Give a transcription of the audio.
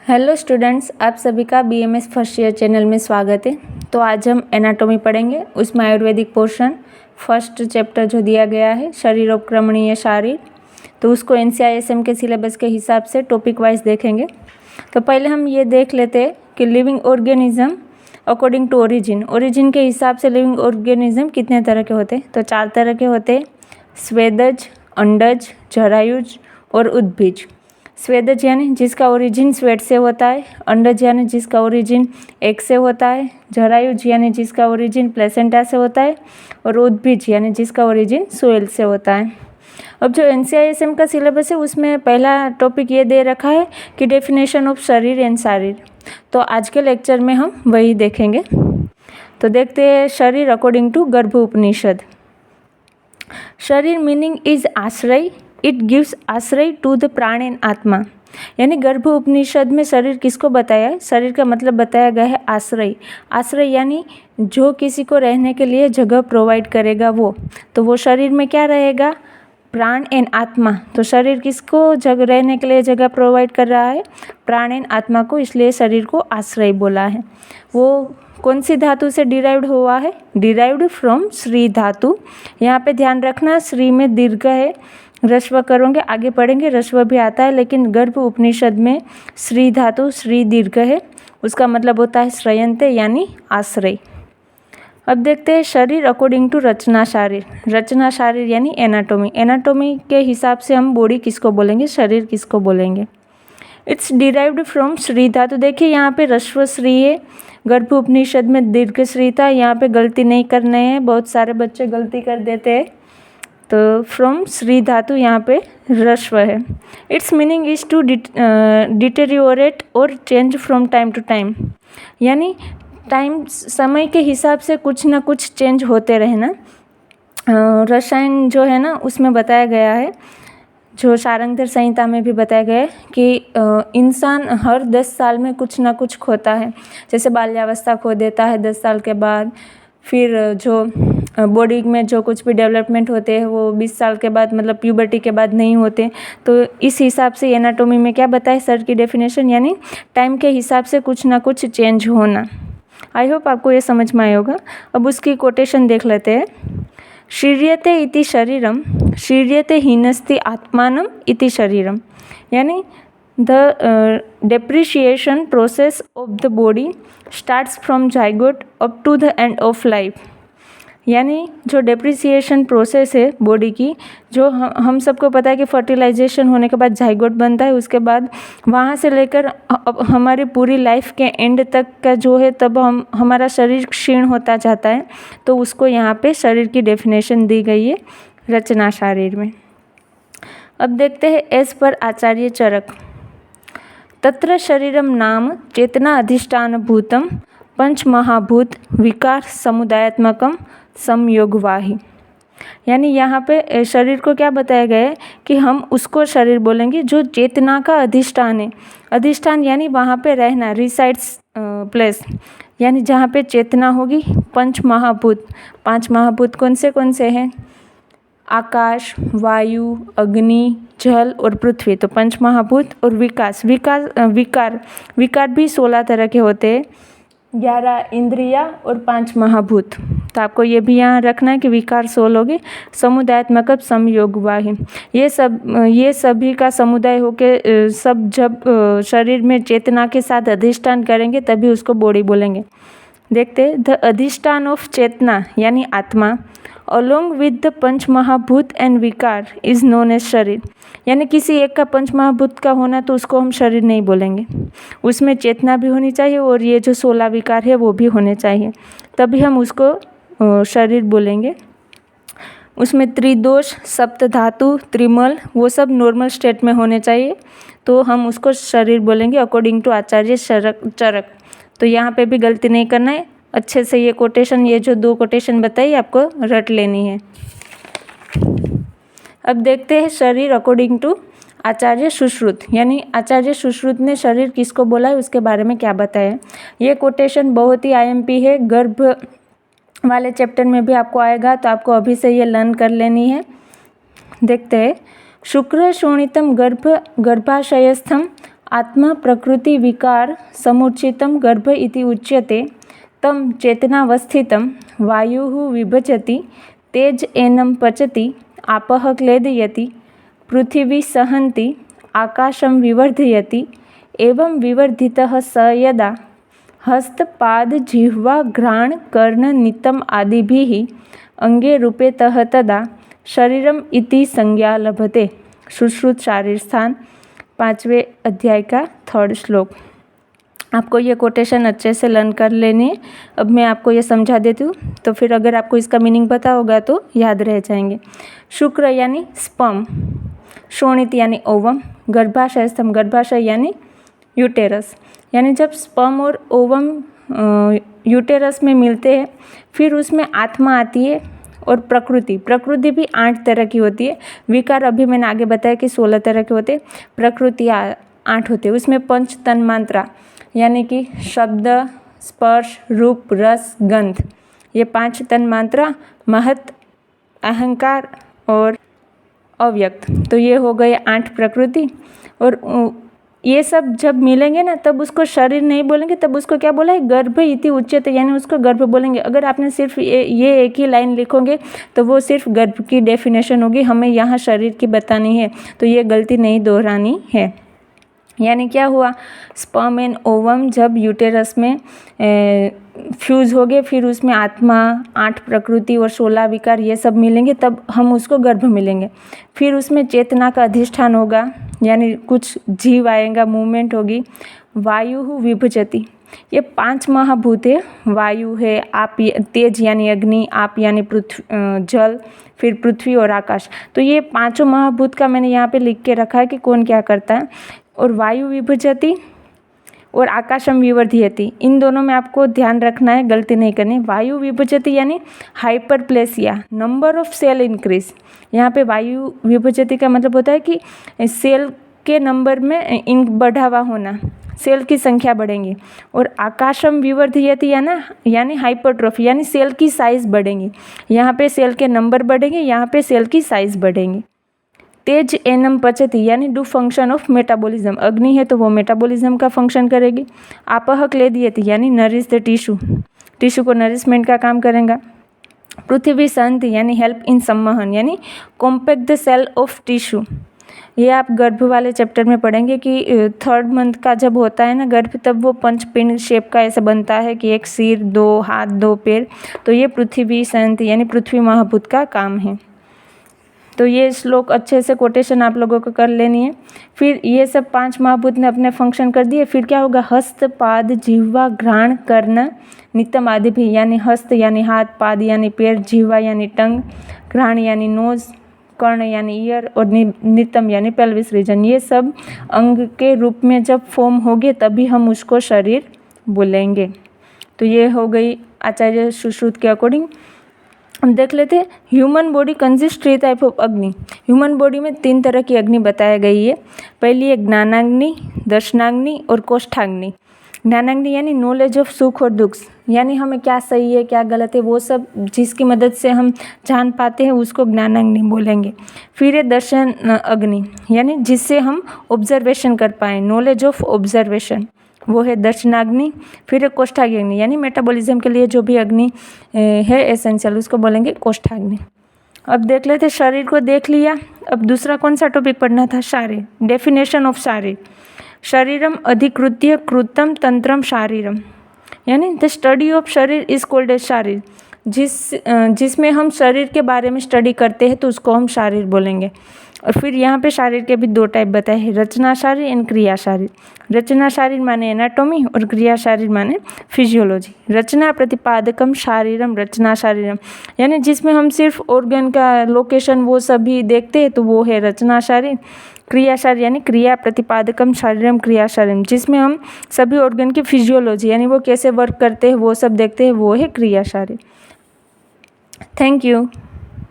Hello students, आप सभी का बीएमएस फर्स्ट ईयर चैनल में स्वागत है। तो आज हम एनाटॉमी पढ़ेंगे, उसमें आयुर्वेदिक पोर्शन फर्स्ट चैप्टर जो दिया गया है शरीरोपक्रमणीय शारीर, तो उसको एनसीआईएसएम के सिलेबस के हिसाब से टॉपिक वाइज देखेंगे। तो पहले हम ये देख लेते हैं कि living organism according to origin के हिसाब से लिविंग ऑर्गेनिज्म कितने तरह के होते हैं। तो 4 तरह के होते हैं, स्वेदज, अंडज, जरायुज और उद्भिज। स्वेदज यानी जिसका ओरिजिन स्वेट से होता है, अंडज यानी जिसका ओरिजिन एग से होता है, जरायुज यानी जिसका ओरिजिन प्लेसेंटा से होता है और उद्भिज यानी जिसका ओरिजिन सोइल से होता है। अब जो एनसीआईएसएम का सिलेबस है उसमें पहला टॉपिक ये दे रखा है कि डेफिनेशन ऑफ शरीर एंड शारीर, तो आज के लेक्चर में हम वही देखेंगे। तो देखते हैं शरीर अकॉर्डिंग टू गर्भ उपनिषद। शरीर मीनिंग इज आश्रय, इट गिव्स आश्रय टू द प्राण एंड आत्मा। यानी गर्भ उपनिषद में शरीर किसको बताया है? शरीर का मतलब बताया गया है आश्रय। आश्रय यानी जो किसी को रहने के लिए जगह प्रोवाइड करेगा वो, तो वो शरीर में क्या रहेगा? प्राण एंड आत्मा। तो शरीर किसको जगह रहने के लिए जगह प्रोवाइड कर रहा है? प्राण एंड आत्मा को, इसलिए शरीर को आश्रय बोला है। वो कौन सी धातु से डिराइव्ड हुआ है? डिराइव्ड फ्रॉम श्री धातु। यहाँ पे ध्यान रखना, श्री में दीर्घ है, रस्व करोगे आगे पढ़ेंगे रस्व भी आता है, लेकिन गर्भ उपनिषद में श्री धातु, श्री दीर्घ है, उसका मतलब होता है श्रयंते यानी आश्रय। अब देखते हैं शरीर अकॉर्डिंग टू रचना शारीर। रचना शारीर यानी एनाटॉमी। एनाटॉमी के हिसाब से हम बॉडी किसको बोलेंगे, शरीर किसको बोलेंगे? इट्स डिराइव्ड फ्रॉम श्री धातु। देखिए यहाँ पे रस्व श्री है, गर्भ उपनिषद में दीर्घ श्री था। यहाँ पे गलती नहीं करने हैं, बहुत सारे बच्चे गलती कर देते हैं। तो फ्रॉम श्री धातु यहाँ पे रस्व है। It's meaning is to deteriorate और change from time to time. यानी टाइम समय के हिसाब से कुछ ना कुछ चेंज होते रहना। रसायन जो है ना उसमें बताया गया है, जो शारंगधर संहिता में भी बताया गया है कि इंसान हर 10 साल में कुछ ना कुछ खोता है। जैसे बाल्यावस्था खो देता है 10 साल के बाद, फिर जो बॉडी में जो कुछ भी डेवलपमेंट होते हैं वो 20 साल के बाद, मतलब प्यूबर्टी के बाद नहीं होते। तो इस हिसाब से एनाटॉमी में क्या बताए सर की डेफिनेशन, यानी टाइम के हिसाब से कुछ ना कुछ चेंज होना। आई होप आपको ये समझ में आया होगा। अब उसकी कोटेशन देख लेते हैं। शीर्यते इति शरीरम, शीर्यते हीनस्ति आत्मानम इति शरीरम। यानी the depreciation process of the body starts from zygote up to the end of life. यानी जो डेप्रिसिएशन प्रोसेस है बॉडी की, जो हम सबको पता है कि फर्टिलाइजेशन होने के बाद जाइगोट बनता है, उसके बाद वहाँ से लेकर हमारी पूरी लाइफ के एंड तक का जो है, तब हमारा शरीर क्षीण होता जाता है। तो उसको यहाँ पे शरीर की डेफिनेशन दी गई है रचना शारीर में। अब देखते हैं एज पर आचार्य चरक। तत्र शरीरम नाम चेतना अधिष्ठान भूतम पंच महाभूत विकार समुदायात्मकम संयोगवाही। यानी यहाँ पे शरीर को क्या बताया गया है कि हम उसको शरीर बोलेंगे जो चेतना का अधिष्ठान है। अधिष्ठान यानी वहाँ पे रहना, रिसाइड्स प्लेस, यानी जहाँ पे चेतना होगी। पंच महाभूत, 5 महाभूत कौन से हैं? आकाश, वायु, अग्नि, जल और पृथ्वी। तो 5 महाभूत। और विकार भी 16 तरह के होते हैं, 11 इंद्रिया और 5 महाभूत। तो आपको ये भी यहाँ रखना है कि विकार 16 होगी। समुदायात्मक संयोगवाही, ये सभी का समुदाय होके सब जब शरीर में चेतना के साथ अधिष्ठान करेंगे तभी उसको बॉडी बोलेंगे। देखते द अधिष्ठान ऑफ चेतना यानी आत्मा अलोंग विद द पंच महाभूत एंड विकार इज नोन एज शरीर। यानी किसी एक का पंच महाभूत का होना तो उसको हम शरीर नहीं बोलेंगे, उसमें चेतना भी होनी चाहिए और ये जो 16 विकार है वो भी होने चाहिए, तभी हम उसको शरीर बोलेंगे। उसमें त्रिदोष, सप्त धातु, त्रिमल, वो सब नॉर्मल स्टेट में होने चाहिए, तो हम उसको शरीर बोलेंगे अकॉर्डिंग टू आचार्य चरक। तो यहाँ पे भी गलती नहीं करना है, अच्छे से ये कोटेशन, ये जो 2 कोटेशन बताई आपको रट लेनी है। अब देखते हैं शरीर अकॉर्डिंग टू आचार्य सुश्रुत। यानी आचार्य सुश्रुत ने शरीर किसको बोला है उसके बारे में क्या बताया। ये कोटेशन बहुत ही आईएमपी है, गर्भ वाले चैप्टर में भी आपको आएगा, तो आपको अभी से ये लर्न कर लेनी है। देखते हैं शुक्र शोणितम गर्भाशयस्थम आत्मा प्रकृति विकार समुचितं गर्भ इति उच्यते। तं चेतनावस्थितं वायुः विभजति, तेज एनं पचति, आपः क्लेदयति, पृथिवी सहन्ति, आकाशं विवर्धयति। एवं विवर्धितः स यदा हस्तपाद जिह्वा घ्राण कर्ण नितम आदिभिः अंगे रूपेतः तदा शरीरम इति संज्ञा लभते। सुश्रुत शारीर स्थान 5वें अध्याय का 3rd श्लोक। आपको ये कोटेशन अच्छे से लर्न कर लेनी है। अब मैं आपको ये समझा देती हूँ, तो फिर अगर आपको इसका मीनिंग पता होगा तो याद रह जाएंगे। शुक्र यानी स्पर्म, शोणित यानी ओवम, गर्भाशय स्तंभ गर्भाशय यानी यूटेरस। यानी जब स्पर्म और ओवम यूटेरस में मिलते हैं, फिर उसमें आत्मा आती है और प्रकृति भी 8 तरह की होती है। विकार अभी मैंने आगे बताया कि 16 तरह के होते हैं, प्रकृति 8 होते हैं। उसमें पंच तन्मात्रा यानी कि शब्द, स्पर्श, रूप, रस, गंध, ये 5 तन्मात्रा, महत, अहंकार और अव्यक्त, तो ये हो गए 8 प्रकृति। और ये सब जब मिलेंगे ना, तब उसको शरीर नहीं बोलेंगे, तब उसको क्या बोला है, गर्भ इति उच्यते, यानी उसको गर्भ बोलेंगे। अगर आपने सिर्फ ये एक ही लाइन लिखोगे तो वो सिर्फ गर्भ की डेफिनेशन होगी, हमें यहाँ शरीर की बतानी है, तो ये गलती नहीं दोहरानी है। यानी क्या हुआ, स्पर्म एंड ओवम जब यूटेरस में फ्यूज़ हो गए, फिर उसमें आत्मा, 8 प्रकृति और 16 विकार ये सब मिलेंगे, तब हम उसको गर्भ मिलेंगे। फिर उसमें चेतना का अधिष्ठान होगा, यानी कुछ जीव आएगा, मूवमेंट होगी। वायु विभजति, ये 5 महाभूत है। वायु है, आप तेज यानी अग्नि, आप यानी पृथ्वी जल, फिर पृथ्वी और आकाश। तो ये 5 महाभूत का मैंने यहाँ पे लिख के रखा है कि कौन क्या करता है। और वायु विभजति और आकाशम विवर्धयति, इन दोनों में आपको ध्यान रखना है, गलती नहीं करनी। वायु विभजति यानी hyperplasia, number of cell increase. यहाँ पे वायु विभजति का मतलब होता है कि सेल के नंबर में बढ़ावा होना, सेल की संख्या बढ़ेंगी। और आकाशम विवर्धयति यानी हाइपरट्रोफी, यानी सेल की साइज़ बढ़ेंगी। यहाँ पे सेल के नंबर बढ़ेंगे, यहाँ पे सेल की साइज़ बढ़ेंगी। तेज एनम पचती यानी डू फंक्शन ऑफ मेटाबॉलिज्म, अग्नि है तो वो मेटाबॉलिज्म का फंक्शन करेगी। आपह क्लेदयति यानी नरिश द टिश्यू को नरिशमेंट का काम करेगा। पृथ्वी सहन्ति यानी हेल्प इन संवहन, यानी compact the cell of tissue. ये आप गर्भ वाले चैप्टर में पढ़ेंगे कि 3rd मंथ का जब होता है ना गर्भ, तब वो पंचपिंड शेप का ऐसा बनता है कि एक सिर, 2 हाथ, 2 पैर। तो ये पृथ्वी सहन्ति यानी पृथ्वी महाभूत का काम है। तो ये श्लोक अच्छे से कोटेशन आप लोगों को कर लेनी है। फिर ये सब 5 महाभूत ने अपने फंक्शन कर दिए, फिर क्या होगा, हस्त पाद जिह्वा घ्राण कर्ण नितम आदि भी, यानी हस्त यानी हाथ, पाद यानी पैर, जिह्वा यानी टंग, घ्राण यानी नोज, कर्ण यानी ईयर और नितम यानी पेल्विस रीजन। ये सब अंग के रूप में जब फॉर्म होंगे तभी हम उसको शरीर बोलेंगे। तो ये हो गई आचार्य सुश्रुत के अकॉर्डिंग। हम देख लेते हैं, human body consist 3 type of अग्नि। ह्यूमन बॉडी में 3 तरह की अग्नि बताई गई है। पहली है ज्ञानाग्नि, दर्शनाग्नि और कोष्ठाग्नि। ज्ञानाग्नि यानी नॉलेज ऑफ सुख और दुख, यानी हमें क्या सही है क्या गलत है वो सब जिसकी मदद से हम जान पाते हैं उसको ज्ञानाग्नि बोलेंगे। फिर है दर्शन अग्नि, यानी जिससे हम ऑब्जर्वेशन कर पाएँ, नॉलेज ऑफ ऑब्जर्वेशन, वो है दर्शनाग्नि। फिर है कोष्ठाग्नि, यानी मेटाबॉलिज्म के लिए जो भी अग्नि है एसेंशियल, उसको बोलेंगे कोष्ठाग्नि। अब देख लेते, शरीर को देख लिया। अब दूसरा कौन सा टॉपिक पढ़ना था, शारीर, डेफिनेशन ऑफ शारीर। शरीरम अधिकृत्य कृतम तंत्रम शारीरम, यानी द स्टडी ऑफ शरीर इज कॉल्ड एज शारीर। जिसमें हम शरीर के बारे में स्टडी करते हैं तो उसको हम शारीर बोलेंगे। और फिर यहाँ पे शारीर के भी 2 टाइप बताए हैं, रचना शारीर एंड क्रिया शारीर। रचना शारीर माने एनाटॉमी और क्रिया शारीर माने फिजियोलॉजी। रचना प्रतिपादकम शारीरम रचना शारीरम, यानी जिसमें हम सिर्फ ऑर्गन का लोकेशन वो सभी देखते हैं तो वो है रचना शारीर। क्रिया शारीर यानी क्रिया प्रतिपादकम शारीरम क्रिया शारीरम, जिसमें हम सभी ऑर्गन की फिजियोलॉजी यानी वो कैसे वर्क करते हैं वो सब देखते हैं, वो है क्रिया शारीर। Thank you.